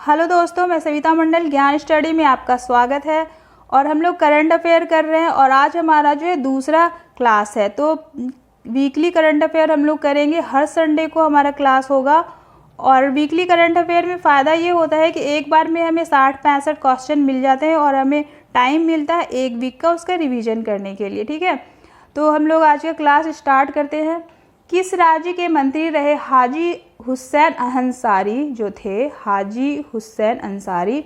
Hello दोस्तों, मैं सविता मंडल ज्ञान स्टडी में आपका स्वागत है। और हम लोग करंट अफेयर कर रहे हैं और आज हमारा जो है दूसरा क्लास है। तो वीकली करंट अफेयर हम लोग करेंगे, हर संडे को हमारा क्लास होगा। और वीकली करंट अफेयर में फ़ायदा ये होता है कि एक बार में हमें 60-65 क्वेश्चन मिल जाते हैं और हमें टाइम मिलता है एक वीक का उसका रिवीजन करने के लिए। ठीक है, तो हम लोग आज का क्लास स्टार्ट करते हैं। किस राज्य के मंत्री रहे हाजी हुसैन अंसारी जो थे, हाजी हुसैन अंसारी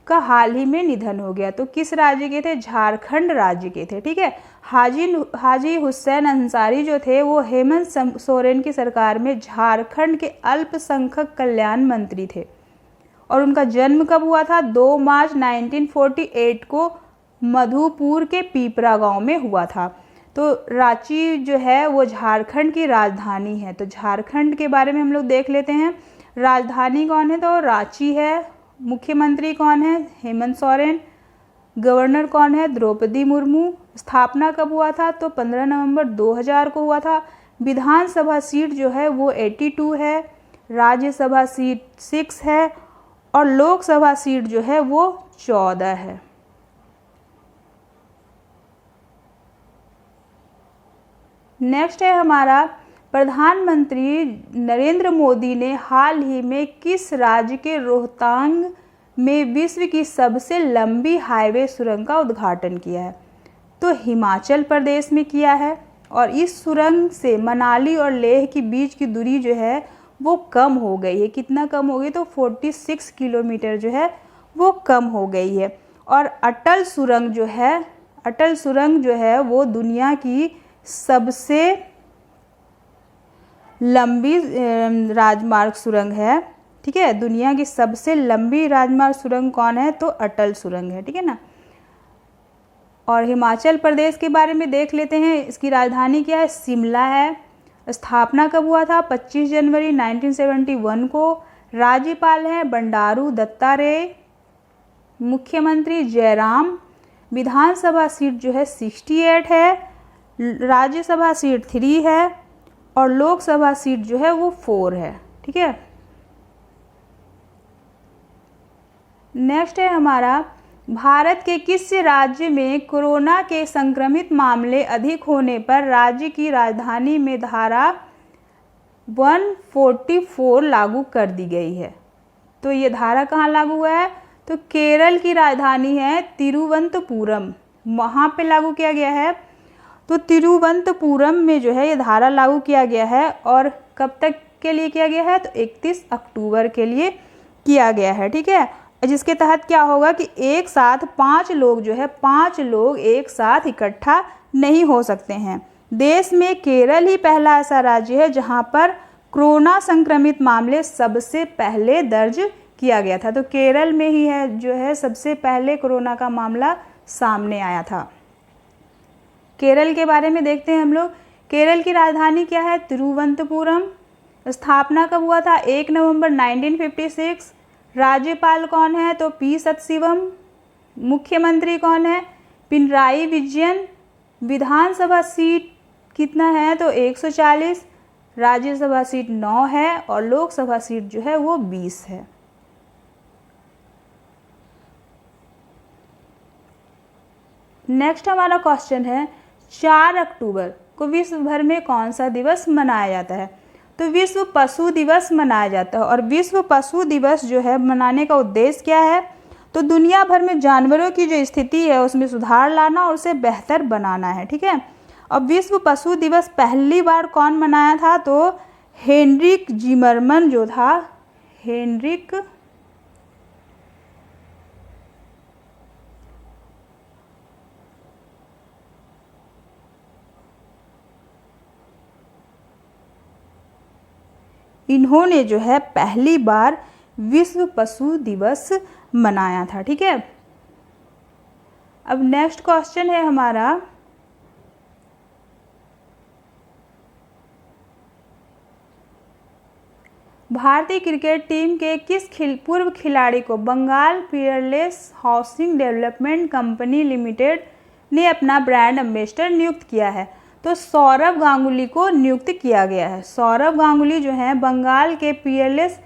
का हाल ही में निधन हो गया। तो किस राज्य के थे? झारखंड राज्य के थे। ठीक है, हाजी हुसैन अंसारी जो थे वो हेमंत सोरेन की सरकार में झारखंड के अल्पसंख्यक कल्याण मंत्री थे। और उनका जन्म कब हुआ था? 2 मार्च 1948 को मधुपुर के पीपरा गांव में हुआ था। तो रांची जो है वो झारखंड की राजधानी है। तो झारखंड के बारे में हम लोग देख लेते हैं। राजधानी कौन है? तो रांची है। मुख्यमंत्री कौन है? हेमंत सोरेन। गवर्नर कौन है? द्रौपदी मुर्मू। स्थापना कब हुआ था? तो 15 नवंबर 2000 को हुआ था। विधानसभा सीट जो है वो 82 है। राज्यसभा सीट 6 है और लोकसभा सीट जो है वो 14 है। नेक्स्ट है हमारा, प्रधानमंत्री नरेंद्र मोदी ने हाल ही में किस राज्य के रोहतांग में विश्व की सबसे लंबी हाईवे सुरंग का उद्घाटन किया है? तो हिमाचल प्रदेश में किया है। और इस सुरंग से मनाली और लेह के बीच की दूरी जो है वो कम हो गई है। कितना कम हो गई? तो 46 किलोमीटर जो है वो कम हो गई है। और अटल सुरंग जो है वो दुनिया की सबसे लंबी राजमार्ग सुरंग है। ठीक है, दुनिया की सबसे लंबी राजमार्ग सुरंग कौन है? तो अटल सुरंग है। ठीक है ना। और हिमाचल प्रदेश के बारे में देख लेते हैं। इसकी राजधानी क्या है? शिमला है। स्थापना कब हुआ था? 25 जनवरी 1971 को। राज्यपाल हैं बंडारू दत्तात्रेय। मुख्यमंत्री जयराम। विधानसभा सीट जो है 68 है। राज्यसभा सीट 3 है और लोकसभा सीट जो है वो 4 है। ठीक है। नेक्स्ट है हमारा, भारत के किस राज्य में कोरोना के संक्रमित मामले अधिक होने पर राज्य की राजधानी में धारा 144 लागू कर दी गई है? तो ये धारा कहाँ लागू हुआ है? तो केरल की राजधानी है तिरुवनंतपुरम, वहाँ पे लागू किया गया है। तो तिरुवनंतपुरम में जो है ये धारा लागू किया गया है। और कब तक के लिए किया गया है? तो 31 अक्टूबर के लिए किया गया है। ठीक है, जिसके तहत क्या होगा कि एक साथ 5 लोग एक साथ इकट्ठा नहीं हो सकते हैं। देश में केरल ही पहला ऐसा राज्य है जहां पर कोरोना संक्रमित मामले सबसे पहले दर्ज किया गया था। तो केरल में ही है जो है सबसे पहले कोरोना का मामला सामने आया था। केरल के बारे में देखते हैं हम लोग। केरल की राजधानी क्या है? तिरुवनंतपुरम। स्थापना कब हुआ था? 1 नवंबर 1956। राज्यपाल कौन है? तो पी सतशिवम। मुख्यमंत्री कौन है? पिनराई विजयन। विधानसभा सीट कितना है? तो 140। राज्यसभा सीट 9 है और लोकसभा सीट जो है वो 20 है। नेक्स्ट हमारा क्वेश्चन है, 4 अक्टूबर को विश्व भर में कौन सा दिवस मनाया जाता है? तो विश्व पशु दिवस मनाया जाता है। और विश्व पशु दिवस जो है मनाने का उद्देश्य क्या है? तो दुनिया भर में जानवरों की जो स्थिति है उसमें सुधार लाना और उसे बेहतर बनाना है। ठीक है। अब विश्व पशु दिवस पहली बार कौन मनाया था? तो हेनरिक जिमरमन जो था, हेनरिक इन्होंने जो है पहली बार विश्व पशु दिवस मनाया था। ठीक है। अब नेक्स्ट क्वेश्चन है हमारा, भारतीय क्रिकेट टीम के किस पूर्व खिलाड़ी को Bengal peerless housing development company limited ने अपना ब्रांड एम्बेसडर नियुक्त किया है? तो सौरव गांगुली को नियुक्त किया गया है। सौरव गांगुली जो हैं बंगाल के पीयरलेस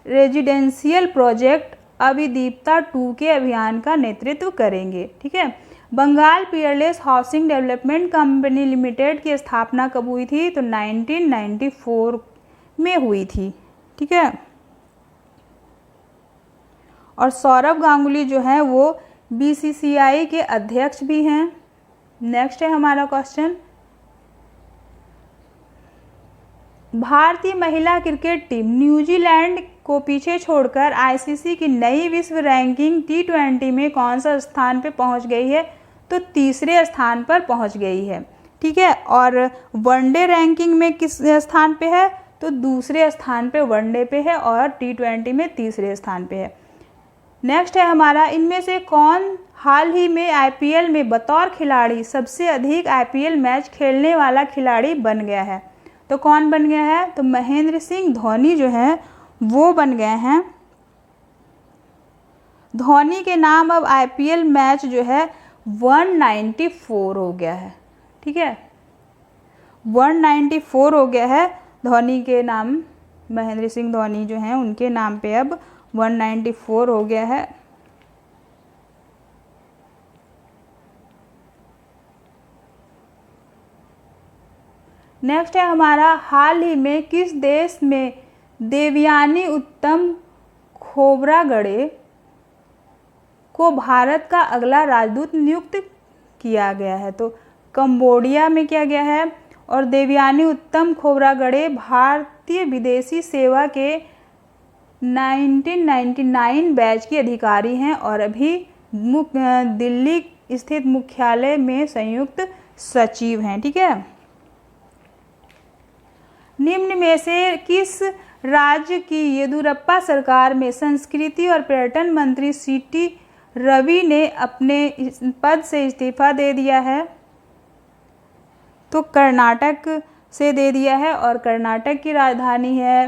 रेजिडेंशियल प्रोजेक्ट अभिदीप्ता 2 के अभियान का नेतृत्व करेंगे। ठीक है। Bengal peerless housing development company limited की स्थापना कब हुई थी? तो 1994 में हुई थी। ठीक है। और सौरभ गांगुली जो है वो बीसीसीआई के अध्यक्ष भी हैं। नेक्स्ट है हमारा क्वेश्चन, भारतीय महिला क्रिकेट टीम न्यूजीलैंड को पीछे छोड़कर आईसीसी की नई विश्व रैंकिंग T20 में कौन सा स्थान पे पहुंच गई है? तो तीसरे स्थान पर पहुंच गई है। ठीक है। और वनडे रैंकिंग में किस स्थान पे है? तो दूसरे स्थान पे वनडे पे है और T20 में तीसरे स्थान पे है। नेक्स्ट है हमारा, इनमें से कौन हाल ही में आईपीएल में बतौर खिलाड़ी सबसे अधिक आईपीएल मैच खेलने वाला खिलाड़ी बन गया है? तो कौन बन गया है? तो महेंद्र सिंह धोनी जो है वो बन गए हैं। धोनी के नाम अब आईपीएल मैच जो है 194 हो गया है। ठीक है। 194 हो गया है धोनी के नाम, महेंद्र सिंह धोनी जो हैं उनके नाम पे अब 194 हो गया है। नेक्स्ट है हमारा, हाल ही में किस देश में देवयानी उत्तम खोब्रागड़े को भारत का अगला राजदूत नियुक्त किया गया है? तो कंबोडिया में किया गया है। और देवयानी उत्तम खोब्रागड़े भारतीय विदेशी सेवा के 1999 बैच की अधिकारी हैं और अभी दिल्ली स्थित मुख्यालय में संयुक्त सचिव हैं। ठीक है। निम्न में से किस राज्य की येदियुरप्पा सरकार में संस्कृति और पर्यटन मंत्री सीटी रवि ने अपने पद से इस्तीफा दे दिया है? तो कर्नाटक से दे दिया है और कर्नाटक की राजधानी है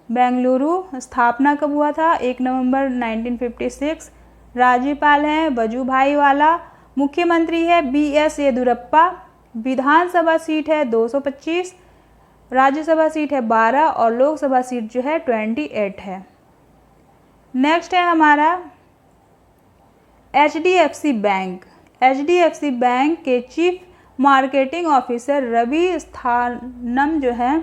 बेंगलुरु। स्थापना कब हुआ था? 1 नवंबर 1956। राज्यपाल हैं वजुभाई वाला। मुख्यमंत्री है BS येदियुरप्पा। विधानसभा सीट है 225, राज्यसभा सीट है 12 और लोकसभा सीट जो है 28 है। नेक्स्ट है हमारा HDFC बैंक। HDFC बैंक के चीफ मार्केटिंग ऑफिसर रवि स्थानम जो है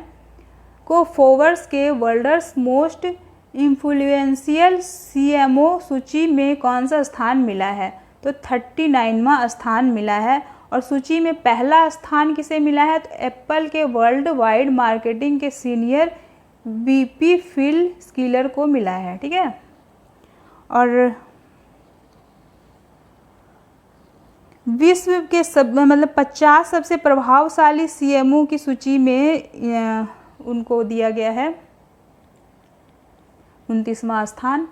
को फोर्ब्स के वर्ल्ड्स मोस्ट इन्फ्लुएंशियल CMO सूची में कौन सा स्थान मिला है? तो 39वां स्थान मिला है। और सूची में पहला स्थान किसे मिला है? तो एप्पल के वर्ल्ड वाइड मार्केटिंग के सीनियर VP फिल स्किलर को मिला है। ठीक है। और विश्व के सब 50 सबसे प्रभावशाली CMO की सूची में उनको दिया गया है 29वां स्थान।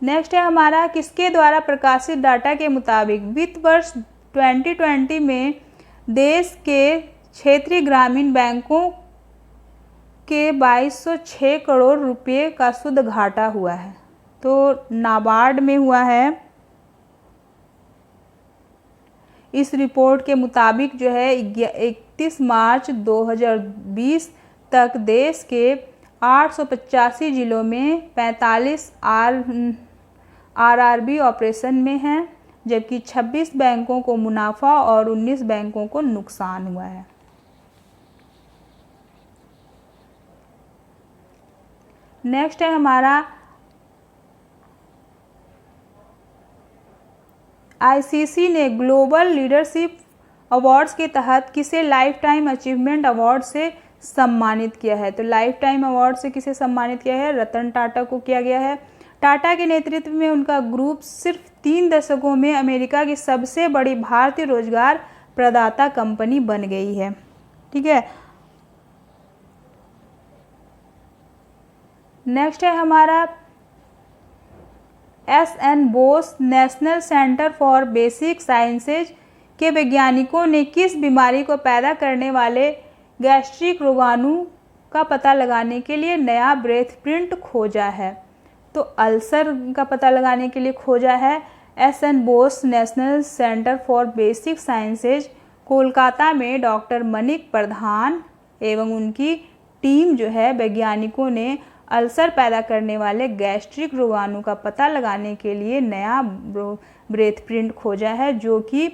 नेक्स्ट है हमारा, किसके द्वारा प्रकाशित डाटा के मुताबिक वित्त वर्ष 2020 में देश के क्षेत्रीय ग्रामीण बैंकों के 2206 करोड़ रुपए का शुद्ध घाटा हुआ है? तो नाबार्ड में हुआ है। इस रिपोर्ट के मुताबिक जो है 31 मार्च 2020 तक देश के 885 जिलों में 45 RRB ऑपरेशन में हैं, जबकि 26 बैंकों को मुनाफा और 19 बैंकों को नुकसान हुआ है। नेक्स्ट है हमारा, ICC ने ग्लोबल लीडरशिप अवार्ड्स के तहत किसे लाइफ टाइम अचीवमेंट अवार्ड से सम्मानित किया है? तो लाइफ टाइम अवार्ड से किसे सम्मानित किया है? रतन टाटा को किया गया है। टाटा के नेतृत्व में उनका ग्रुप सिर्फ 3 दशकों में अमेरिका की सबसे बड़ी भारतीय रोजगार प्रदाता कंपनी बन गई है। ठीक है। नेक्स्ट है हमारा, SN Bose national centre for basic sciences के वैज्ञानिकों ने किस बीमारी को पैदा करने वाले गैस्ट्रिक रोगाणु का पता लगाने के लिए नया ब्रेथ प्रिंट खोजा है? तो अल्सर का पता लगाने के लिए खोजा है। SN Bose national centre for basic sciences Kolkata में डॉक्टर मनिक प्रधान एवं उनकी टीम जो है वैज्ञानिकों ने अल्सर पैदा करने वाले गैस्ट्रिक रोगाणु का पता लगाने के लिए नया ब्रेथ प्रिंट खोजा है जो कि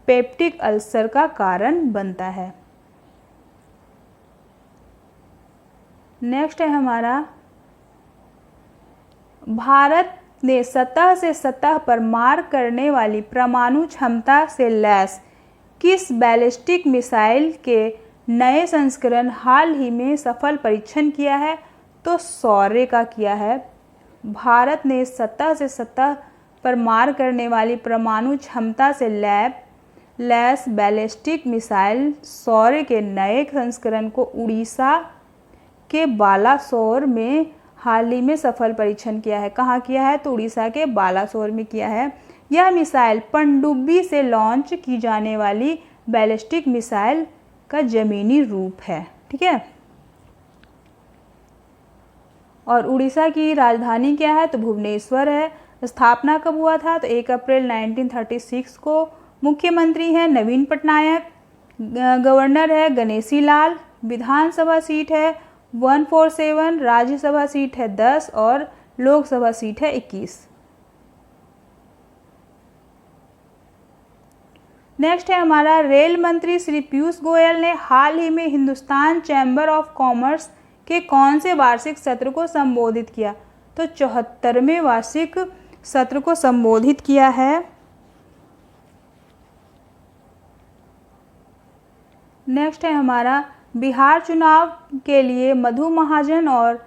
पेप्टिक अल्सर का कारण बनता है। नेक्स्ट है हमारा, भारत ने सतह से सतह पर मार करने वाली परमाणु क्षमता से लैस किस बैलिस्टिक मिसाइल के नए संस्करण हाल ही में सफल परीक्षण किया है? तो शौर्य का किया है। भारत ने सतह से सतह पर मार करने वाली परमाणु क्षमता से लैस बैलिस्टिक मिसाइल शौर्य के नए संस्करण को उड़ीसा के बालासोर में हाल ही में सफल परीक्षण किया है। कहाँ किया है? तो उड़ीसा के बालासोर में किया है। यह मिसाइल पनडुब्बी से लॉन्च की जाने वाली बैलिस्टिक मिसाइल का जमीनी रूप है। ठीक है। और उड़ीसा की राजधानी क्या है? तो भुवनेश्वर है। स्थापना कब हुआ था? तो 1 अप्रैल 1936 को। मुख्यमंत्री हैं नवीन पटनायक। गवर्नर है गणेशी लाल। विधानसभा सीट है 147, राज्यसभा सीट है 10 और लोकसभा सीट है 21। नेक्स्ट है हमारा, रेल मंत्री श्री पीयूष गोयल ने हाल ही में हिंदुस्तान चैम्बर ऑफ कॉमर्स के कौन से वार्षिक सत्र को संबोधित किया? तो 74वें वार्षिक सत्र को संबोधित किया है। नेक्स्ट है हमारा, बिहार चुनाव के लिए मधु महाजन और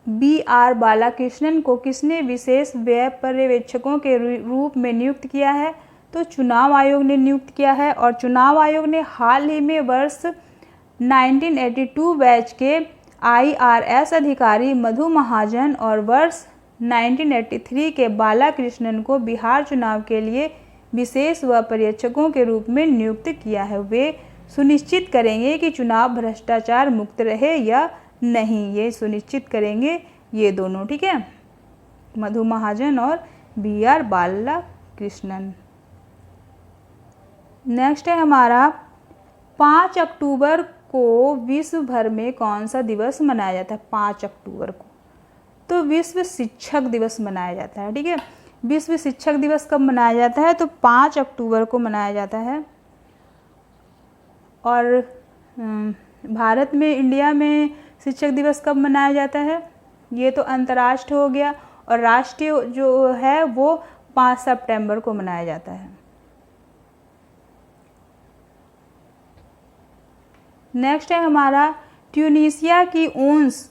BR बालाकृष्णन को किसने विशेष व्यय पर्यवेक्षकों के रूप में नियुक्त किया है? तो चुनाव आयोग ने नियुक्त किया है। और चुनाव आयोग ने हाल ही में वर्ष 1982 बैच के IRS अधिकारी मधु महाजन और वर्ष 1983 के बालाकृष्णन को बिहार चुनाव के लिए विशेष व पर्यवेक्षकों के रूप में नियुक्त किया है। वे सुनिश्चित करेंगे कि चुनाव भ्रष्टाचार मुक्त रहे या नहीं, ये सुनिश्चित करेंगे ये दोनों। ठीक है, मधु महाजन और BR बालाकृष्णन। नेक्स्ट है हमारा, 5 अक्टूबर को विश्व भर में कौन सा दिवस मनाया जाता है? 5 अक्टूबर को तो विश्व शिक्षक दिवस मनाया जाता है। ठीक है, विश्व शिक्षक दिवस कब मनाया जाता है? तो 5 अक्टूबर को मनाया जाता है। और भारत में, इंडिया में शिक्षक दिवस कब मनाया जाता है? ये तो अंतर्राष्ट्रीय हो गया। और राष्ट्रीय जो है वो 5 सितंबर को मनाया जाता है। नेक्स्ट है हमारा, ट्यूनीशिया की ओंस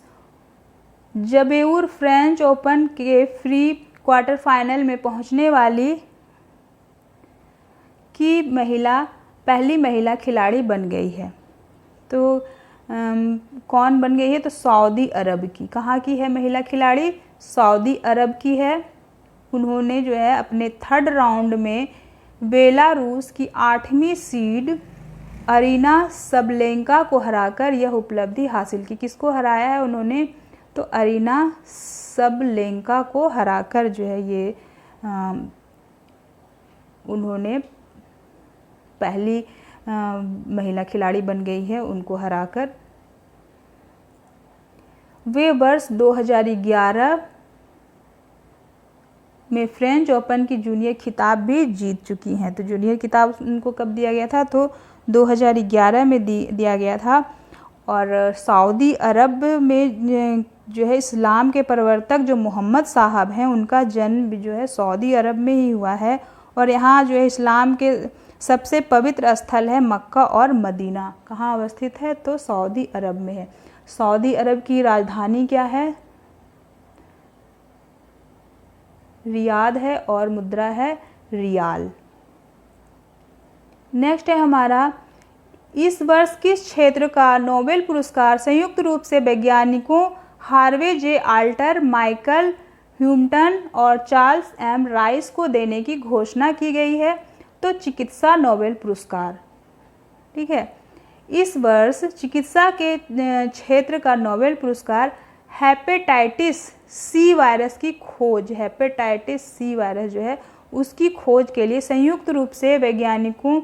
जबेउर फ्रेंच ओपन के फ्री क्वार्टर फाइनल में पहुंचने वाली की पहली महिला खिलाड़ी बन गई है। तो कौन बन गई है? तो सऊदी अरब की। कहाँ की है महिला खिलाड़ी? सऊदी अरब की है। उन्होंने जो है अपने 3rd राउंड में बेलारूस की 8वीं सीड अरीना सबलेंका को हराकर यह उपलब्धि हासिल की। किसको हराया है उन्होंने? तो अरीना सबलेंका को हराकर जो है ये उन्होंने पहली महिला खिलाड़ी बन गई है, उनको हराकर। वे वर्ष 2011 में फ्रेंच ओपन की जूनियर खिताब भी जीत चुकी हैं। तो जूनियर खिताब उनको कब दिया गया था? तो 2011 में दिया गया था। और सऊदी अरब में जो है इस्लाम के प्रवर्तक जो मोहम्मद साहब हैं, उनका जन्म जो है सऊदी अरब में ही हुआ है। और यहाँ जो है इस्लाम के सबसे पवित्र स्थल है मक्का और मदीना। कहाँ अवस्थित है? तो सऊदी अरब में है। सऊदी अरब की राजधानी क्या है? रियाद है और मुद्रा है रियाल। नेक्स्ट है हमारा, इस वर्ष किस क्षेत्र का नोबेल पुरस्कार संयुक्त रूप से वैज्ञानिकों हार्वे जे आल्टर, माइकल ह्यूमटन और चार्ल्स एम राइस को देने की घोषणा की गई है? तो चिकित्सा नोबेल पुरस्कार। ठीक है, इस वर्ष चिकित्सा के क्षेत्र का नोबेल पुरस्कार हेपेटाइटिस सी वायरस की खोज, हेपेटाइटिस सी वायरस जो है उसकी खोज के लिए संयुक्त रूप से वैज्ञानिकों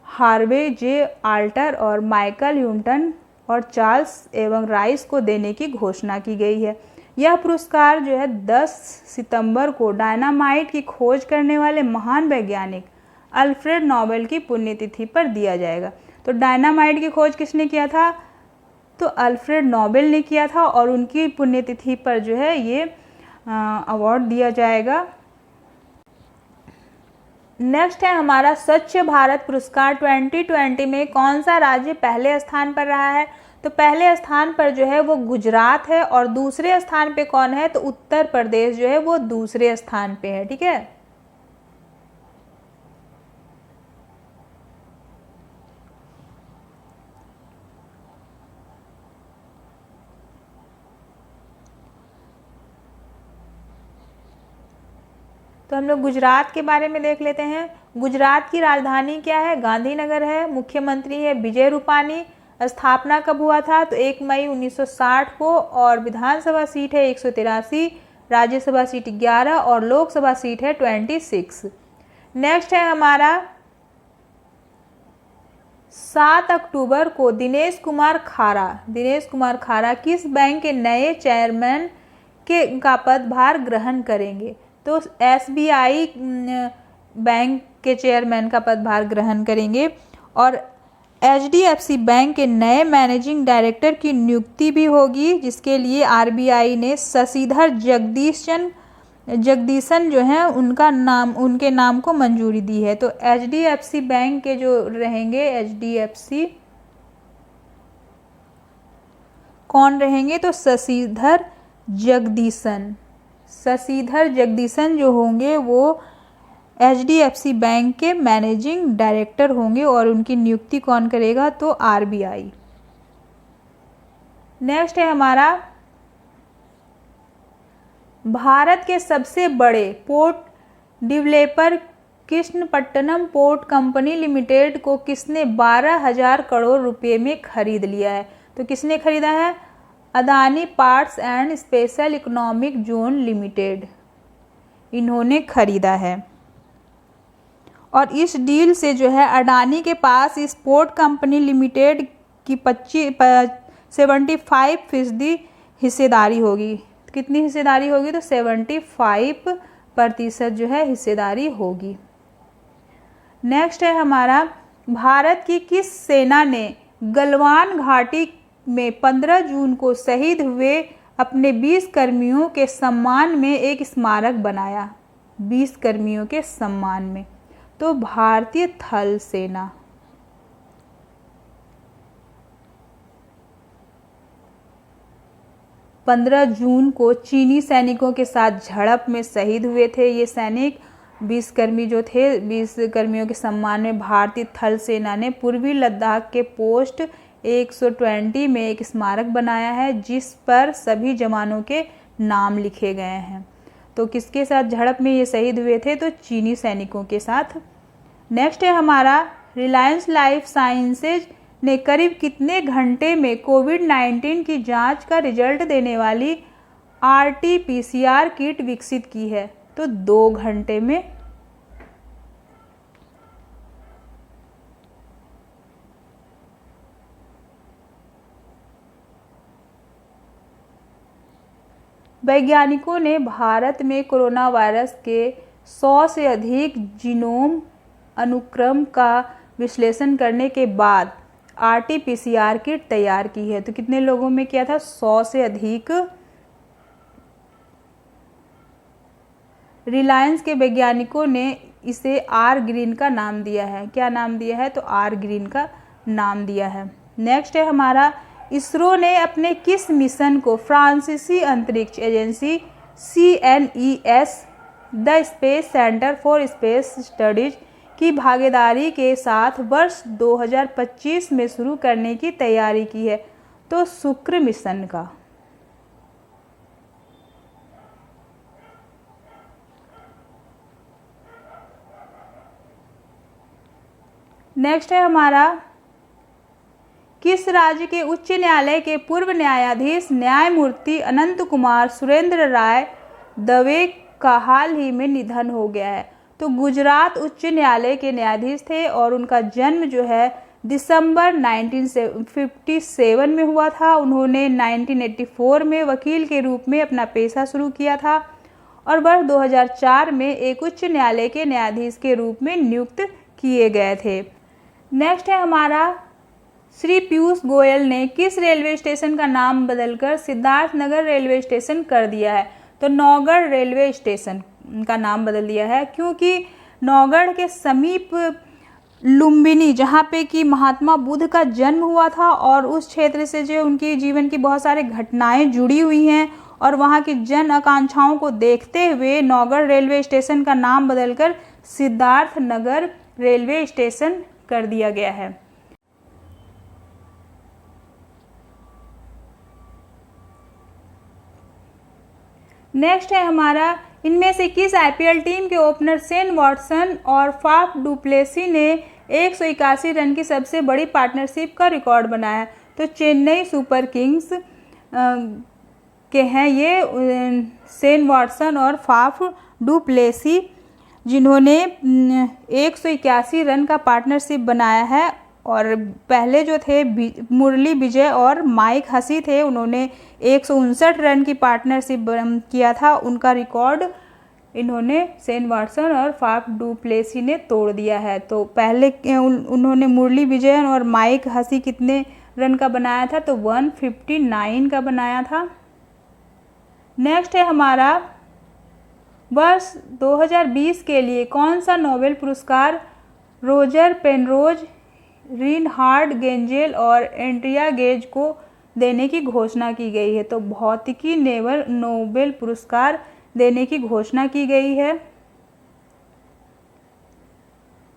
हार्वे जे आल्टर और माइकल ह्यूमटन और चार्ल्स एवं राइस को देने की घोषणा की गई है। यह पुरस्कार जो है 10 सितंबर को डायनामाइट की खोज करने वाले महान वैज्ञानिक अल्फ्रेड नोबेल की पुण्यतिथि पर दिया जाएगा। तो डायनामाइट की खोज किसने किया था? तो अल्फ्रेड नोबेल ने किया था और उनकी पुण्यतिथि पर जो है ये अवार्ड दिया जाएगा। नेक्स्ट है हमारा स्वच्छ भारत पुरस्कार 2020 में कौन सा राज्य पहले स्थान पर रहा है? तो पहले स्थान पर जो है वो गुजरात है और दूसरे स्थान पे कौन है? तो उत्तर प्रदेश जो है वो दूसरे स्थान पे है। ठीक है। तो हम लोग गुजरात के बारे में देख लेते हैं। गुजरात की राजधानी क्या है? गांधीनगर है। मुख्यमंत्री है विजय रूपानी। स्थापना कब हुआ था? तो 1 मई 1960 को। और विधानसभा सीट है 183, राज्यसभा सीट 11 और लोकसभा सीट है 26। नेक्स्ट है हमारा 7 अक्टूबर को दिनेश कुमार खारा किस बैंक के नए चेयरमैन का पदभार ग्रहण करेंगे? तो SBI बैंक के चेयरमैन का पदभार ग्रहण करेंगे। और HDFC बैंक के नए मैनेजिंग डायरेक्टर की नियुक्ति भी होगी, जिसके लिए RBI ने शशिधर जगदीशन जो है उनके नाम को मंजूरी दी है। तो HDFC बैंक के जो रहेंगे HDFC कौन रहेंगे? तो शशिधर जगदीशन जो होंगे वो HDFC बैंक के मैनेजिंग डायरेक्टर होंगे और उनकी नियुक्ति कौन करेगा? तो RBI। नेक्स्ट है हमारा भारत के सबसे बड़े port developer Krishnapatnam port company limited को किसने 12,000 करोड़ रुपए में खरीद लिया है? तो किसने खरीदा है? Adani parts and special economic zone limited, इन्होंने खरीदा है। और इस डील से जो है अडानी के पास इस पोर्ट कंपनी लिमिटेड की 75% हिस्सेदारी होगी। कितनी हिस्सेदारी होगी? तो 75% जो है हिस्सेदारी होगी। नेक्स्ट है हमारा भारत की किस सेना ने गलवान घाटी में 15 जून को शहीद हुए अपने 20 कर्मियों के सम्मान में एक स्मारक बनाया? 20 कर्मियों के सम्मान में। तो भारतीय थल सेना। पंद्रह जून को चीनी सैनिकों के साथ झड़प में शहीद हुए थे ये सैनिक। 20 कर्मी जो थे, 20 कर्मियों के सम्मान में भारतीय थल सेना ने पूर्वी लद्दाख के पोस्ट 120 में एक स्मारक बनाया है, जिस पर सभी जवानों के नाम लिखे गए हैं। तो किसके साथ झड़प में ये शहीद हुए थे? तो चीनी सैनिकों के साथ। नेक्स्ट है हमारा रिलायंस लाइफ साइंसेज ने करीब कितने घंटे में कोविड-19 की जांच का रिजल्ट देने वाली RT-PCR किट विकसित की है? तो 2 घंटे में। वैज्ञानिकों ने भारत में कोरोना वायरस के 100 से अधिक जीनोम अनुक्रम का विश्लेषण करने के बाद RT-PCR किट तैयार की है। तो कितने लोगों में किया था? 100 से अधिक। रिलायंस के वैज्ञानिकों ने इसे R ग्रीन का नाम दिया है। क्या नाम दिया है? तो R ग्रीन का नाम दिया है। नेक्स्ट है हमारा इसरो ने अपने किस मिशन को फ्रांसीसी अंतरिक्ष agency CNES the space centre for space studies की भागीदारी के साथ वर्ष 2025 में शुरू करने की तैयारी की है? तो शुक्र मिशन का। नेक्स्ट है हमारा किस राज्य के उच्च न्यायालय के पूर्व न्यायाधीश न्यायमूर्ति अनंत कुमार सुरेंद्र राय दवे का हाल ही में निधन हो गया है? तो गुजरात उच्च न्यायालय के न्यायाधीश थे और उनका जन्म जो है दिसंबर 1957 में हुआ था। उन्होंने 1984 में वकील के रूप में अपना पेशा शुरू किया था और वर्ष 2004 में एक उच्च न्यायालय के न्यायाधीश के रूप में नियुक्त किए गए थे। नेक्स्ट है हमारा, श्री पीयूष गोयल ने किस रेलवे स्टेशन का नाम बदलकर सिद्धार्थनगर रेलवे स्टेशन कर दिया है? तो नौगढ़ रेलवे स्टेशन का नाम बदल दिया है, क्योंकि नौगढ़ के समीप लुम्बिनी, जहाँ पे कि महात्मा बुद्ध का जन्म हुआ था और उस क्षेत्र से जो उनकी जीवन की बहुत सारी घटनाएं जुड़ी हुई हैं और वहाँ की जन आकांक्षाओं को देखते हुए नौगढ़ रेलवे स्टेशन का नाम बदलकर सिद्धार्थनगर रेलवे स्टेशन कर दिया गया है। नेक्स्ट है हमारा, इनमें से किस आईपीएल टीम के ओपनर शेन वॉटसन और फाफ डु प्लेसी ने 181 रन की सबसे बड़ी पार्टनरशिप का रिकॉर्ड बनाया? तो चेन्नई सुपर किंग्स के हैं ये शेन वॉटसन और फाफ डु प्लेसी, जिन्होंने 181 रन का पार्टनरशिप बनाया है। और पहले जो थे मुरली विजय और माइक हसी थे, उन्होंने 159 रन की पार्टनरशिप किया था। उनका रिकॉर्ड इन्होंने शेन वॉटसन और फाफ डु प्लेसी ने तोड़ दिया है। तो पहले उन्होंने मुरली विजय और माइक हसी कितने रन का बनाया था? तो 159 का बनाया था। नेक्स्ट है हमारा, वर्ष 2020 के लिए कौन सा नोबेल पुरस्कार रोजर पेनरोज, रिनहार्ड गेंजेल और एंड्रिया गेज को देने की घोषणा की गई है? तो भौतिकी नोबेल पुरस्कार देने की घोषणा की गई है।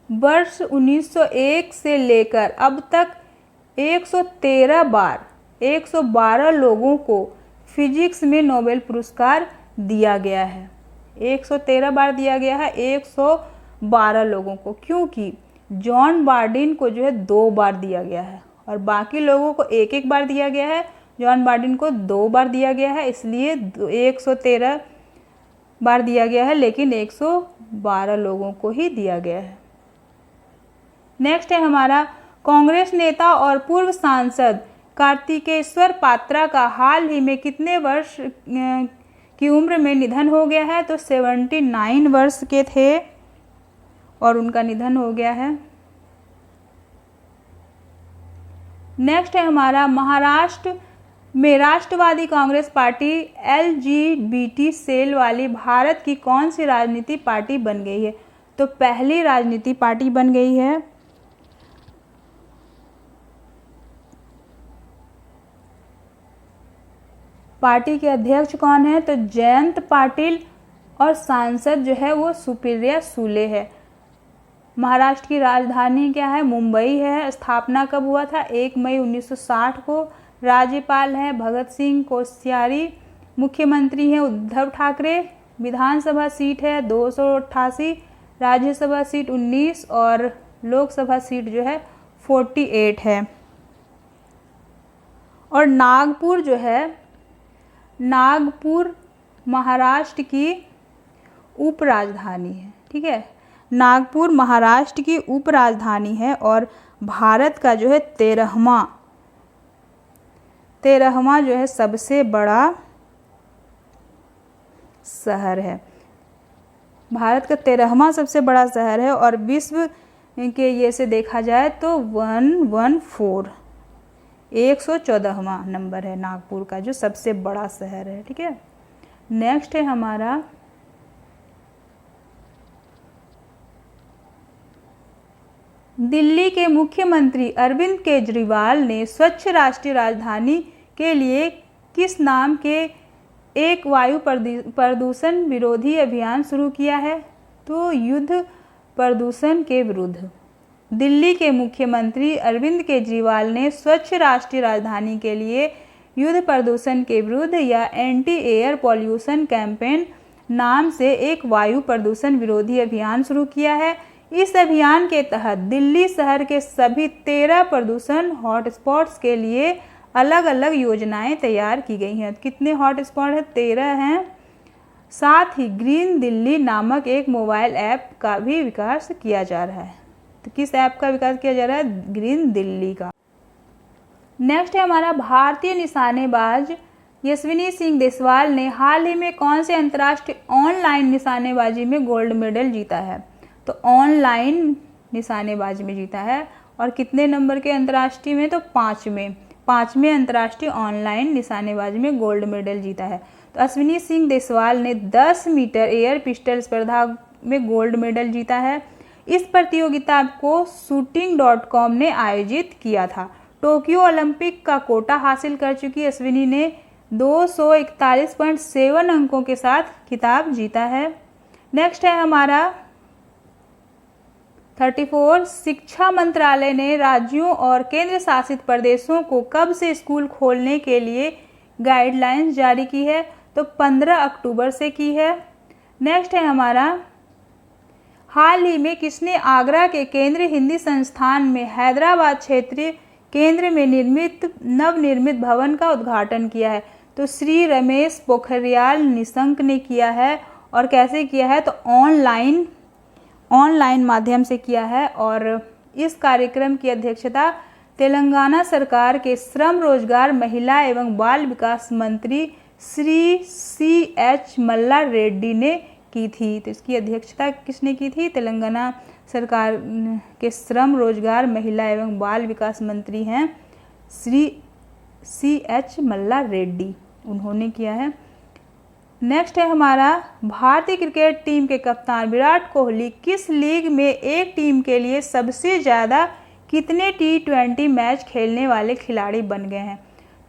वर्ष 1901 से लेकर अब तक 113 बार 112 लोगों को फिजिक्स में नोबेल पुरस्कार दिया गया है। 113 बार दिया गया है 112 लोगों को, क्योंकि जॉन बार्डिन को जो है 2 बार दिया गया है और बाकी लोगों को एक एक बार दिया गया है। जॉन बार्डिन को 2 बार दिया गया है, इसलिए 113 बार दिया गया है, लेकिन 112 लोगों को ही दिया गया है। नेक्स्ट है हमारा, कांग्रेस नेता और पूर्व सांसद कार्तिकेश्वर पात्रा का हाल ही में कितने वर्ष की उम्र में निधन हो गया है? तो 79 वर्ष के थे और उनका निधन हो गया है। नेक्स्ट है हमारा, महाराष्ट्र में राष्ट्रवादी कांग्रेस पार्टी LGBT सेल वाली भारत की कौन सी राजनीति पार्टी बन गई है? तो पहली राजनीति पार्टी बन गई है। पार्टी के अध्यक्ष कौन है? तो जयंत पाटिल और सांसद जो है वो सुप्रिया सुले है। महाराष्ट्र की राजधानी क्या है? मुंबई है। स्थापना कब हुआ था? 1 मई 1960 को। राज्यपाल है भगत सिंह कोश्यारी। मुख्यमंत्री हैं उद्धव ठाकरे। विधानसभा सीट है 288, राज्यसभा सीट 19 और लोकसभा सीट जो है 48 है। और नागपुर जो है, नागपुर महाराष्ट्र की उपराजधानी है। ठीक है, नागपुर महाराष्ट्र की उपराजधानी है और भारत का जो है 13वां जो है सबसे बड़ा शहर है। भारत का 13वां सबसे बड़ा शहर है और विश्व के ये से देखा जाए तो 114वां नंबर है नागपुर का, जो सबसे बड़ा शहर है। ठीक है, नेक्स्ट है हमारा, दिल्ली के मुख्यमंत्री अरविंद केजरीवाल ने स्वच्छ राष्ट्रीय राजधानी के लिए किस नाम के एक वायु प्रदूषण विरोधी अभियान शुरू किया है? तो युद्ध प्रदूषण के विरुद्ध। दिल्ली के मुख्यमंत्री अरविंद केजरीवाल ने स्वच्छ राष्ट्रीय राजधानी के लिए युद्ध प्रदूषण के विरुद्ध या एंटी एयर पॉल्यूशन कैंपेन नाम से एक वायु प्रदूषण विरोधी अभियान शुरू किया है। इस अभियान के तहत दिल्ली शहर के सभी 13 प्रदूषण हॉटस्पॉट्स के लिए अलग अलग योजनाएं तैयार की गई हैं। कितने हॉटस्पॉट हैं? 13 हैं। साथ ही ग्रीन दिल्ली नामक एक मोबाइल ऐप का भी विकास किया जा रहा है। तो किस ऐप का विकास किया जा रहा है? ग्रीन दिल्ली का। नेक्स्ट है हमारा भारतीय निशानेबाज यशस्विनी सिंह देसवाल ने हाल ही में कौन से अंतर्राष्ट्रीय ऑनलाइन निशानेबाजी में गोल्ड मेडल जीता है? तो ऑनलाइन निशानेबाजी में जीता है। और कितने नंबर के अंतर्राष्ट्रीय में? तो पाँचवें अंतर्राष्ट्रीय ऑनलाइन निशानेबाजी में गोल्ड मेडल जीता है। तो अश्विनी सिंह देसवाल ने 10 मीटर एयर पिस्टल स्पर्धा में गोल्ड मेडल जीता है। इस प्रतियोगिता को shooting.com ने आयोजित किया था। टोक्यो ओलंपिक का कोटा हासिल कर चुकी अश्विनी ने 241.7 अंकों के साथ खिताब जीता है। नेक्स्ट है हमारा 34, शिक्षा मंत्रालय ने राज्यों और केंद्र शासित प्रदेशों को कब से स्कूल खोलने के लिए गाइडलाइंस जारी की है? तो 15 अक्टूबर से की है। नेक्स्ट है हमारा हाल ही में किसने आगरा के केंद्रीय हिंदी संस्थान में हैदराबाद क्षेत्रीय केंद्र में नवनिर्मित भवन का उद्घाटन किया है? तो श्री रमेश पोखरियाल निशंक ने किया है। और कैसे किया है? तो ऑनलाइन माध्यम से किया है। और इस कार्यक्रम की अध्यक्षता तेलंगाना सरकार के श्रम रोजगार महिला एवं बाल विकास मंत्री श्री CH मल्ला रेड्डी ने की थी। तो इसकी अध्यक्षता किसने की थी? तेलंगाना सरकार के श्रम रोजगार महिला एवं बाल विकास मंत्री हैं श्री CH मल्ला रेड्डी, उन्होंने किया है। नेक्स्ट है हमारा भारतीय क्रिकेट टीम के कप्तान विराट कोहली किस लीग में एक टीम के लिए सबसे ज़्यादा कितने T20 मैच खेलने वाले खिलाड़ी बन गए हैं?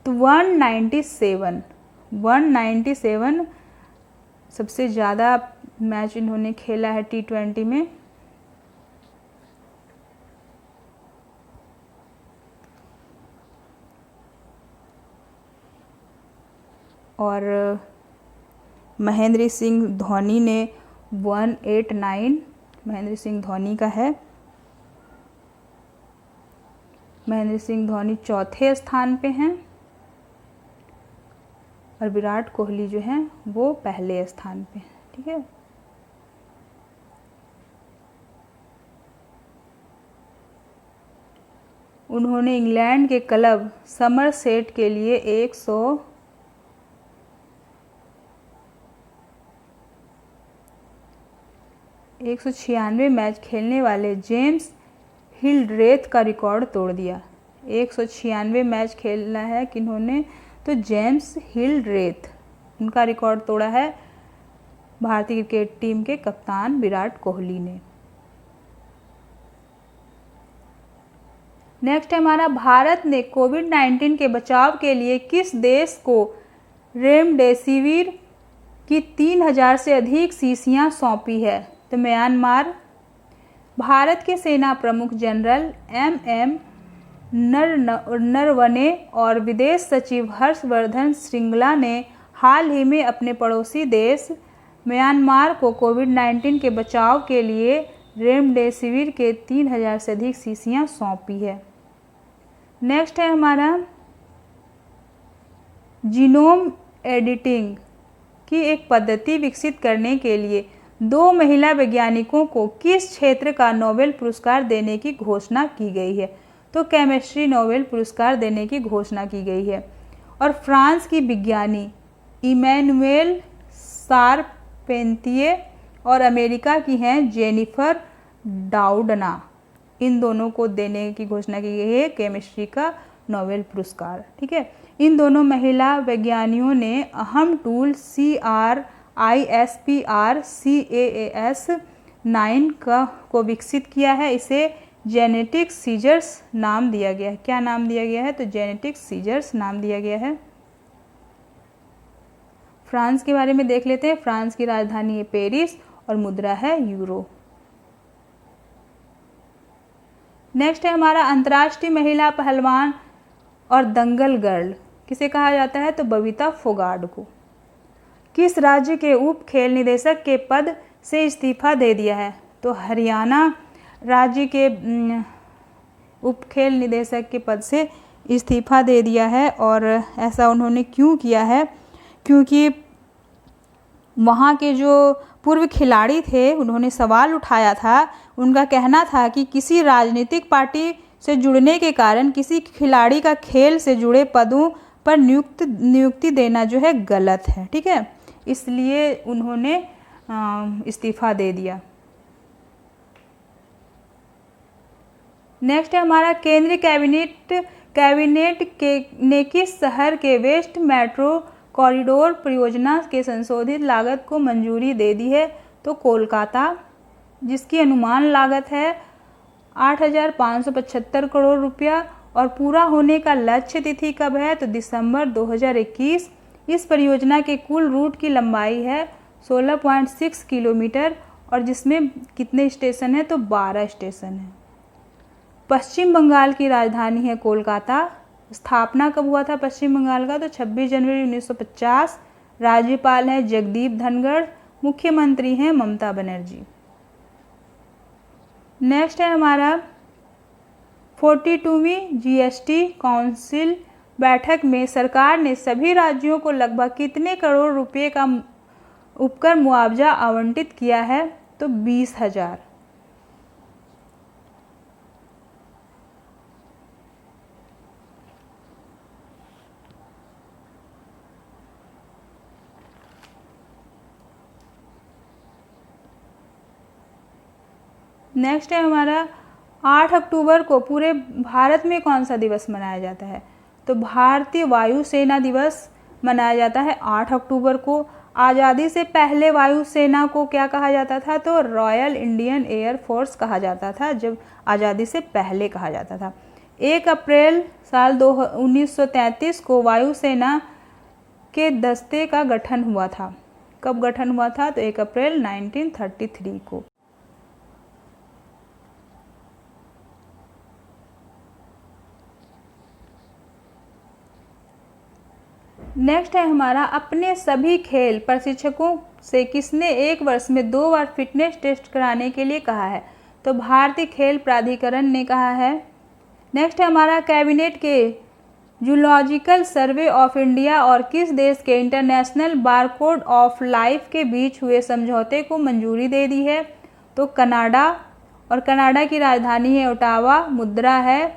तो 197 सबसे ज़्यादा मैच इन्होंने खेला है T20 में। और महेंद्र सिंह धोनी ने 189 महेंद्र सिंह धोनी का है। महेंद्र सिंह धोनी चौथे स्थान पे हैं और विराट कोहली जो हैं वो पहले स्थान पे हैं। ठीक है। उन्होंने इंग्लैंड के क्लब समरसेट के लिए 196 मैच खेलने वाले जेम्स हिल्ड्रेथ का रिकॉर्ड तोड़ दिया। 196 मैच खेला है किन्होंने? तो जेम्स हिल्ड्रेथ, उनका रिकॉर्ड तोड़ा है भारतीय क्रिकेट टीम के कप्तान विराट कोहली ने। नेक्स्ट है हमारा भारत ने कोविड-19 के बचाव के लिए किस देश को रेमडेसिविर की 3000 से अधिक शीशियां सौंपी है? तो म्यांमार। भारत के सेना प्रमुख जनरल MM नरवणे और विदेश सचिव हर्षवर्धन श्रृंगला ने हाल ही में अपने पड़ोसी देश म्यांमार को कोविड-19 के बचाव के लिए रेमडेसिविर के 3000 से अधिक शीशियां सौंपी है। नेक्स्ट है हमारा जीनोम एडिटिंग की एक पद्धति विकसित करने के लिए 2 महिला वैज्ञानिकों को किस क्षेत्र का नोबेल पुरस्कार देने की घोषणा की गई है? तो केमिस्ट्री नोबेल पुरस्कार देने की घोषणा की गई है। और फ्रांस की विज्ञानी इमैनुएल शारपेंतिये और अमेरिका की हैं जेनिफर डाउडना, इन दोनों को देने की घोषणा की गई है केमिस्ट्री का नोबेल पुरस्कार। ठीक है। इन दोनों महिला वैज्ञानिकों ने अहम टूल CRISPR-Cas9 को विकसित किया है। इसे जेनेटिक सीजर्स नाम दिया गया है। क्या नाम दिया गया है? तो जेनेटिक सीजर्स नाम दिया गया है। फ्रांस के बारे में देख लेते हैं। फ्रांस की राजधानी है पेरिस और मुद्रा है यूरो। नेक्स्ट है हमारा अंतर्राष्ट्रीय महिला पहलवान और दंगल गर्ल किसे कहा जाता है? तो बबीता फोगाट को किस राज्य के उप खेल निदेशक के पद से इस्तीफा दे दिया है? तो हरियाणा राज्य के उप खेल निदेशक के पद से इस्तीफा दे दिया है। और ऐसा उन्होंने क्यों किया है? क्योंकि वहाँ के जो पूर्व खिलाड़ी थे, उन्होंने सवाल उठाया था। उनका कहना था कि किसी राजनीतिक पार्टी से जुड़ने के कारण किसी खिलाड़ी का खेल से जुड़े पदों पर नियुक्ति देना जो है गलत है, ठीक है। इसलिए उन्होंने इस्तीफा दे दिया। नेक्स्ट है हमारा केंद्रीय कैबिनेट ने किस शहर के वेस्ट मेट्रो कॉरिडोर परियोजना के संशोधित लागत को मंजूरी दे दी है? तो कोलकाता, जिसकी अनुमान लागत है 8,575 करोड़ रुपया और पूरा होने का लक्ष्य तिथि कब है? तो दिसंबर 2021। इस परियोजना के कुल रूट की लंबाई है 16.6 किलोमीटर और जिसमें कितने स्टेशन हैं? तो 12 स्टेशन हैं। पश्चिम बंगाल की राजधानी है कोलकाता। स्थापना कब हुआ था पश्चिम बंगाल का? तो 26 जनवरी 1950। राज्यपाल हैं जगदीप धनखड़, मुख्यमंत्री हैं ममता बनर्जी। नेक्स्ट है हमारा 42वीं जीएसटी काउंसिल बैठक में सरकार ने सभी राज्यों को लगभग कितने करोड़ रुपए का उपकर मुआवजा आवंटित किया है? तो 20,000। नेक्स्ट है हमारा 8 अक्टूबर को पूरे भारत में कौन सा दिवस मनाया जाता है? तो भारतीय वायुसेना दिवस मनाया जाता है 8 अक्टूबर को। आज़ादी से पहले वायुसेना को क्या कहा जाता था? तो रॉयल इंडियन एयर फोर्स कहा जाता था, जब आज़ादी से पहले कहा जाता था। 1 अप्रैल साल 1933 को वायुसेना के दस्ते का गठन हुआ था। कब गठन हुआ था? तो 1 अप्रैल 1933 को। नेक्स्ट है हमारा अपने सभी खेल प्रशिक्षकों से किसने 1 वर्ष में 2 बार फिटनेस टेस्ट कराने के लिए कहा है? तो भारतीय खेल प्राधिकरण ने कहा है। नेक्स्ट है हमारा कैबिनेट के जूलॉजिकल सर्वे ऑफ इंडिया और किस देश के इंटरनेशनल बारकोड ऑफ लाइफ के बीच हुए समझौते को मंजूरी दे दी है? तो कनाडा, और कनाडा की राजधानी है ओटावा, मुद्रा है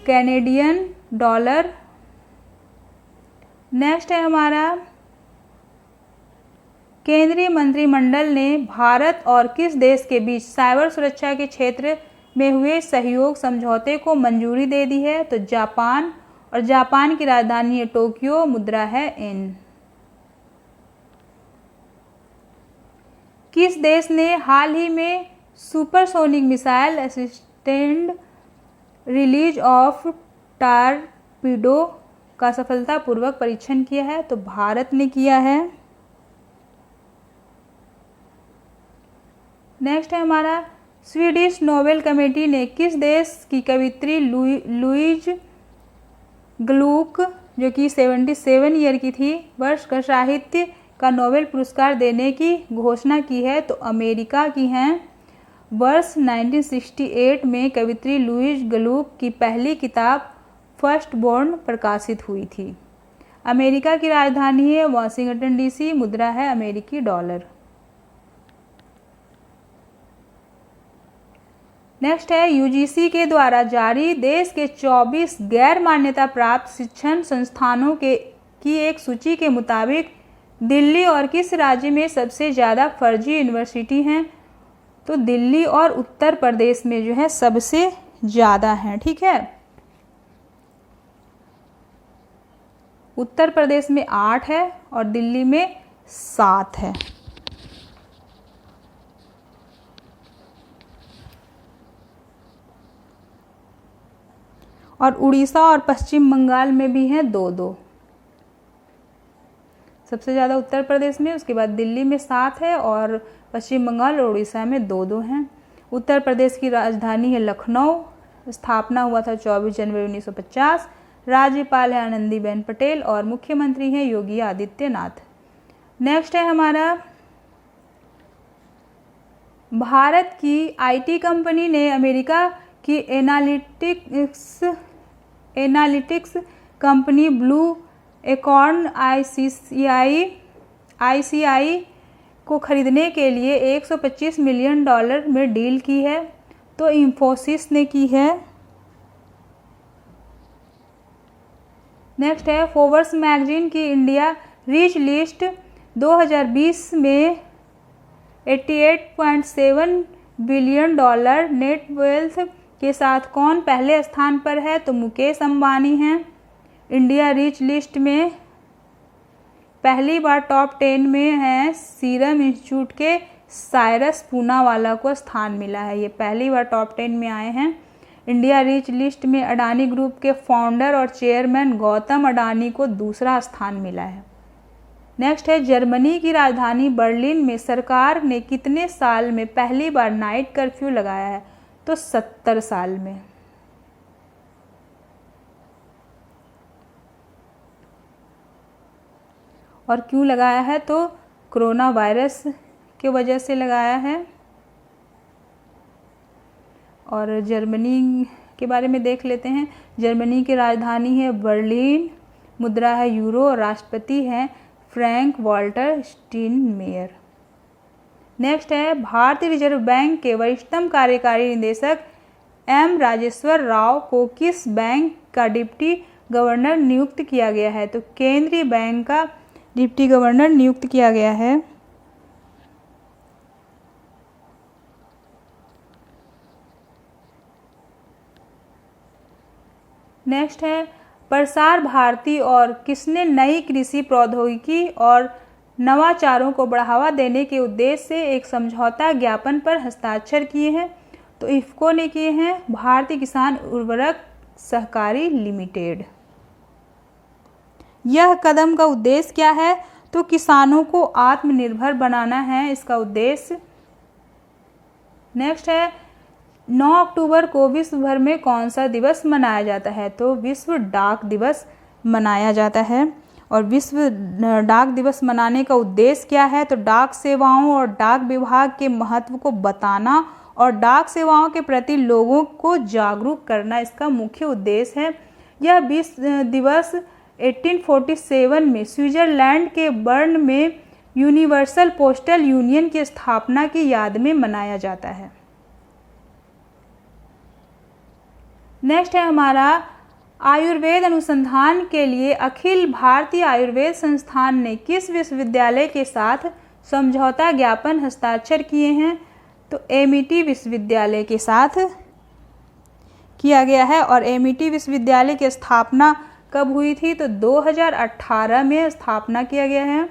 कैनेडियन डॉलर। नेक्स्ट है हमारा केंद्रीय मंत्रिमंडल ने भारत और किस देश के बीच साइबर सुरक्षा के क्षेत्र में हुए सहयोग समझौते को मंजूरी दे दी है? तो जापान, और जापान की राजधानी है टोक्यो, मुद्रा है येन। किस देश ने हाल ही में supersonic missile assisted release of torpedo का सफलतापूर्वक परीक्षण किया है? तो भारत ने किया है। नेक्स्ट है हमारा स्वीडिश नोबेल कमेटी ने किस देश की कवियत्री लुइज ग्लूक, जो कि 77 ईयर की थी, वर्ष का साहित्य का नोबेल पुरस्कार देने की घोषणा की है? तो अमेरिका की हैं। वर्ष 1968 में कवियत्री लुइज ग्लूक की पहली किताब फर्स्ट बोर्न प्रकाशित हुई थी। अमेरिका की राजधानी है वाशिंगटन डीसी, मुद्रा है अमेरिकी डॉलर। नेक्स्ट है यूजीसी के द्वारा जारी देश के 24 गैर मान्यता प्राप्त शिक्षण संस्थानों की एक सूची के मुताबिक दिल्ली और किस राज्य में सबसे ज़्यादा फर्जी यूनिवर्सिटी हैं? तो दिल्ली और उत्तर प्रदेश में जो है सबसे ज़्यादा हैं, ठीक है। उत्तर प्रदेश में 8 है और दिल्ली में 7 है। और उड़ीसा और पश्चिम बंगाल में भी हैं 2-2। सबसे ज़्यादा उत्तर प्रदेश में, उसके बाद दिल्ली में 7 है और पश्चिम बंगाल और उड़ीसा में 2-2 हैं। उत्तर प्रदेश की राजधानी है लखनऊ। स्थापना हुआ था 24 जनवरी 1950। राज्यपाल है आनंदीबेन पटेल और मुख्यमंत्री हैं योगी आदित्यनाथ। नेक्स्ट है हमारा भारत की आईटी कंपनी ने अमेरिका की analytics company blue acorn ICI को खरीदने के लिए 125 मिलियन डॉलर में डील की है? तो इंफोसिस ने की है। नेक्स्ट है, फोर्ब्स मैगजीन की इंडिया रिच लिस्ट 2020 में 88.7 बिलियन डॉलर नेट वेल्थ के साथ कौन पहले स्थान पर है? तो मुकेश अंबानी हैं। इंडिया रिच लिस्ट में पहली बार टॉप 10 में है सीरम इंस्टीट्यूट के साइरस पूनावाला को स्थान मिला है। ये पहली बार टॉप 10 में आए हैं। इंडिया रिच लिस्ट में अडानी ग्रुप के फाउंडर और चेयरमैन गौतम अडानी को दूसरा स्थान मिला है। नेक्स्ट है, जर्मनी की राजधानी बर्लिन में सरकार ने कितने साल में पहली बार नाइट कर्फ्यू लगाया है? तो 70 साल में। और क्यों लगाया है? तो कोरोना वायरस की वजह से लगाया है। और जर्मनी के बारे में देख लेते हैं। जर्मनी की राजधानी है बर्लिन, मुद्रा है यूरो, राष्ट्रपति हैं फ्रैंक वॉल्टर स्टीनमेयर। नेक्स्ट है, भारतीय रिजर्व बैंक के वरिष्ठतम कार्यकारी निदेशक एम राजेश्वर राव को किस बैंक का डिप्टी गवर्नर नियुक्त किया गया है? तो केंद्रीय बैंक का डिप्टी गवर्नर नियुक्त किया गया है। नेक्स्ट है, प्रसार भारती और किसने नई कृषि प्रौद्योगिकी और नवाचारों को बढ़ावा देने के उद्देश्य से एक समझौता ज्ञापन पर हस्ताक्षर किए हैं? तो इफ्को ने किए हैं, भारतीय किसान उर्वरक सहकारी लिमिटेड। यह कदम का उद्देश्य क्या है? तो किसानों को आत्मनिर्भर बनाना है इसका उद्देश्य। नेक्स्ट है, 9 अक्टूबर को विश्व भर में कौन सा दिवस मनाया जाता है? तो विश्व डाक दिवस मनाया जाता है। और विश्व डाक दिवस मनाने का उद्देश्य क्या है? तो डाक सेवाओं और डाक विभाग के महत्व को बताना और डाक सेवाओं के प्रति लोगों को जागरूक करना इसका मुख्य उद्देश्य है। यह दिवस 1847 में स्विट्जरलैंड के बर्न में यूनिवर्सल पोस्टल यूनियन की स्थापना की याद में मनाया जाता है। नेक्स्ट है हमारा, आयुर्वेद अनुसंधान के लिए अखिल भारतीय आयुर्वेद संस्थान ने किस विश्वविद्यालय के साथ समझौता ज्ञापन हस्ताक्षर किए हैं? तो एमिटी विश्वविद्यालय के साथ किया गया है। और एमिटी विश्वविद्यालय की स्थापना कब हुई थी? तो 2018 में स्थापना किया गया है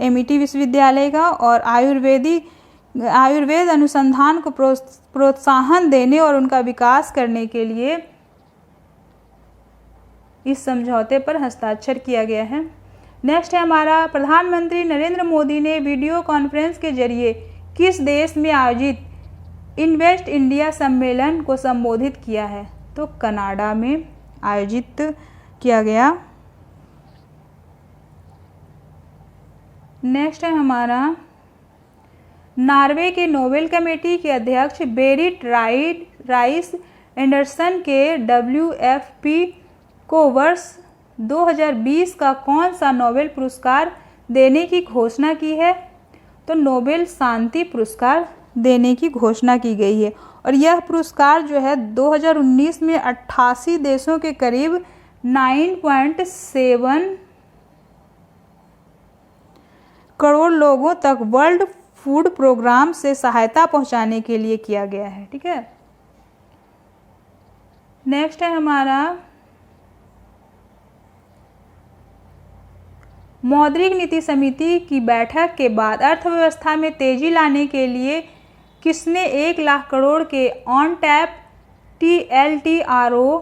एमिटी विश्वविद्यालय का। और आयुर्वेद अनुसंधान को प्रोत्साहन देने और उनका विकास करने के लिए इस समझौते पर हस्ताक्षर किया गया है। नेक्स्ट है हमारा, प्रधानमंत्री नरेंद्र मोदी ने वीडियो कॉन्फ्रेंस के जरिए किस देश में आयोजित इन्वेस्ट इंडिया सम्मेलन को संबोधित किया है? तो कनाडा में आयोजित किया गया। नेक्स्ट है हमारा, नॉर्वे के नोबेल कमेटी के अध्यक्ष बेरिट राइस एंडरसन के WFP को वर्ष 2020 का कौन सा नोबेल पुरस्कार देने की घोषणा की है? तो नोबेल शांति पुरस्कार देने की घोषणा की गई है। और यह पुरस्कार जो है 2019 में 88 देशों के करीब 9.7 करोड़ लोगों तक वर्ल्ड फूड प्रोग्राम से सहायता पहुंचाने के लिए किया गया है। ठीक है। नेक्स्ट है हमारा, मौद्रिक नीति समिति की बैठक के बाद अर्थव्यवस्था में तेजी लाने के लिए किसने 1 लाख करोड़ के on tap TLTRO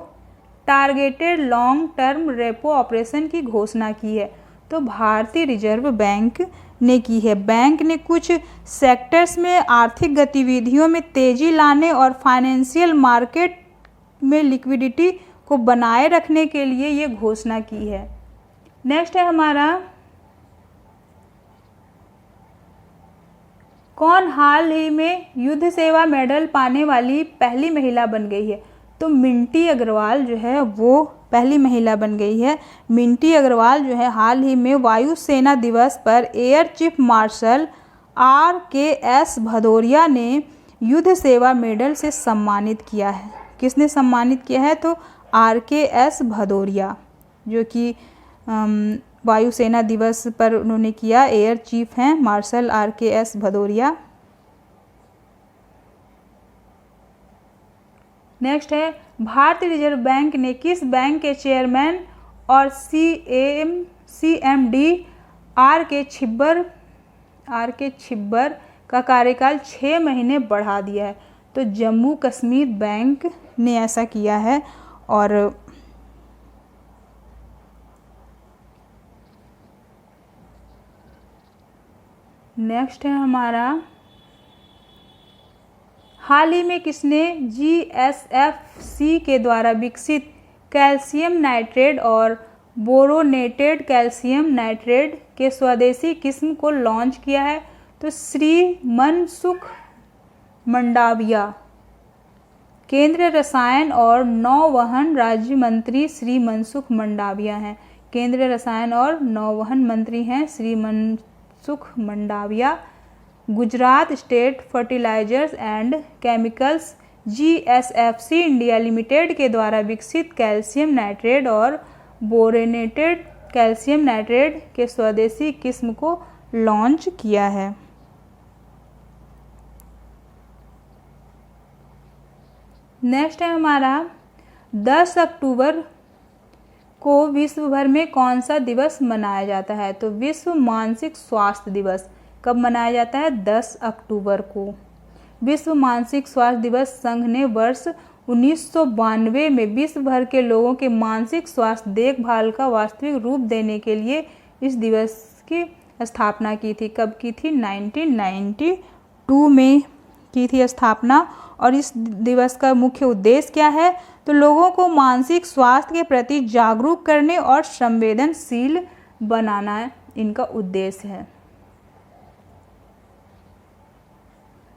targeted long term repo operation की घोषणा की है? तो भारतीय रिजर्व बैंक ने की है। बैंक ने कुछ सेक्टर्स में आर्थिक गतिविधियों में तेजी लाने और फाइनेंशियल मार्केट में लिक्विडिटी को बनाए रखने के लिए ये घोषणा की है। नेक्स्ट है हमारा, कौन हाल ही में युद्ध सेवा मेडल पाने वाली पहली महिला बन गई है? तो मिंटी अग्रवाल जो है वो पहली महिला बन गई है। मिंटी अग्रवाल जो है हाल ही में वायुसेना दिवस पर air chief marshal RKS Bhadauria ने युद्ध सेवा मेडल से सम्मानित किया है। किसने सम्मानित किया है? तो RKS भदौरिया, जो कि वायुसेना दिवस पर उन्होंने किया। एयर चीफ हैं मार्शल RKS भदौरिया। नेक्स्ट है, भारतीय रिजर्व बैंक ने किस बैंक के चेयरमैन और CMD R.K. छिब्बर का कार्यकाल 6 महीने बढ़ा दिया है? तो जम्मू कश्मीर बैंक ने ऐसा किया है। और नेक्स्ट है हमारा, हाल ही में किसने GSFC के द्वारा विकसित कैल्शियम नाइट्रेट और बोरोनेटेड कैल्शियम नाइट्रेट के स्वदेशी किस्म को लॉन्च किया है? तो श्री मनसुख मंडाविया। केंद्रीय रसायन और नौवहन राज्य मंत्री श्री मनसुख मंडाविया हैं। केंद्रीय रसायन और नौवहन मंत्री हैं Shri Mansukh Mandaviya. Gujarat state fertilisers and chemicals GSFC India limited के द्वारा विकसित कैल्शियम नाइट्रेट और बोरोनेटेड कैल्शियम नाइट्रेट के स्वदेशी किस्म को लॉन्च किया है। नेक्स्ट है हमारा, 10 अक्टूबर को विश्व भर में कौन सा दिवस मनाया जाता है? तो विश्व मानसिक स्वास्थ्य दिवस कब मनाया जाता है? 10 अक्टूबर को। विश्व मानसिक स्वास्थ्य दिवस संघ ने वर्ष 1992 में विश्व भर के लोगों के मानसिक स्वास्थ्य देखभाल का वास्तविक रूप देने के लिए इस दिवस की स्थापना की थी। कब की थी? 1992 में की थी स्थापना। और इस दिवस का मुख्य उद्देश्य क्या है? तो लोगों को मानसिक स्वास्थ्य के प्रति जागरूक करने और संवेदनशील बनाना इनका उद्देश्य है।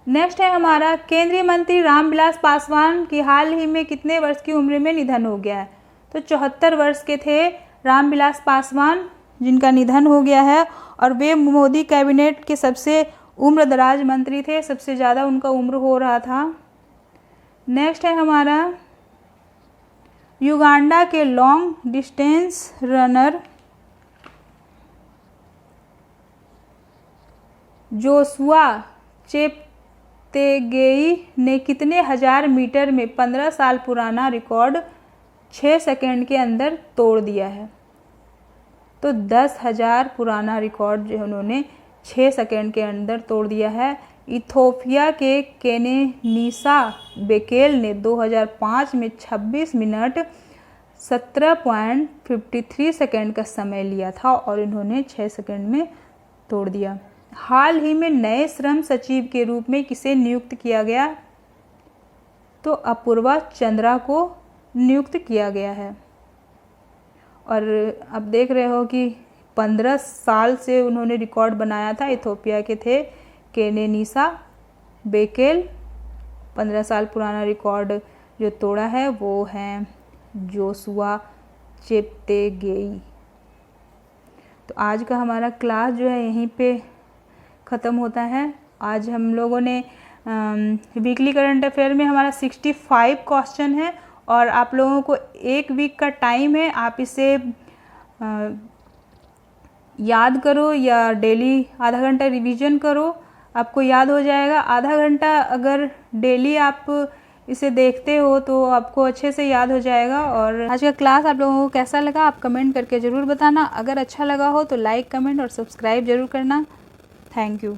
नेक्स्ट है हमारा, केंद्रीय मंत्री रामविलास पासवान की हाल ही में कितने वर्ष की उम्र में निधन हो गया है? तो 74 वर्ष के थे रामविलास पासवान, जिनका निधन हो गया है। और वे मोदी कैबिनेट के सबसे उम्रदराज मंत्री थे, सबसे ज़्यादा उनका उम्र हो रहा था। नेक्स्ट है हमारा, युगांडा के लॉन्ग डिस्टेंस रनर जोशुआ चेप्तेगेई ने कितने हजार मीटर में 15 साल पुराना रिकॉर्ड 6 सेकंड के अंदर तोड़ दिया है? तो 10,000 पुराना रिकॉर्ड जो उन्होंने 6 सेकंड के अंदर तोड़ दिया है। इथोपिया के केनेनिसा बेकेल ने 2005 में 26 मिनट 17.53 सेकंड का समय लिया था और इन्होंने 6 सेकंड में तोड़ दिया। हाल ही में नए श्रम सचिव के रूप में किसे नियुक्त किया गया? तो अपूर्वा चंद्रा को नियुक्त किया गया है। और अब देख रहे हो कि 15 साल से उन्होंने रिकॉर्ड बनाया था। इथोपिया के थे केनेनिसा बेकेल। 15 साल पुराना रिकॉर्ड जो तोड़ा है वो हैं जोशुआ चेप्तेगेई। तो आज का हमारा क्लास जो है यहीं पे ख़त्म होता है। आज हम लोगों ने वीकली करंट अफेयर में हमारा 65 क्वेश्चन है और आप लोगों को 1 वीक का टाइम है। आप इसे याद करो या डेली आधा घंटा रिवीजन करो, आपको याद हो जाएगा। आधा घंटा अगर डेली आप इसे देखते हो तो आपको अच्छे से याद हो जाएगा। और आज का क्लास आप लोगों को कैसा लगा आप कमेंट करके ज़रूर बताना। अगर अच्छा लगा हो तो लाइक, कमेंट और सब्सक्राइब ज़रूर करना। Thank you.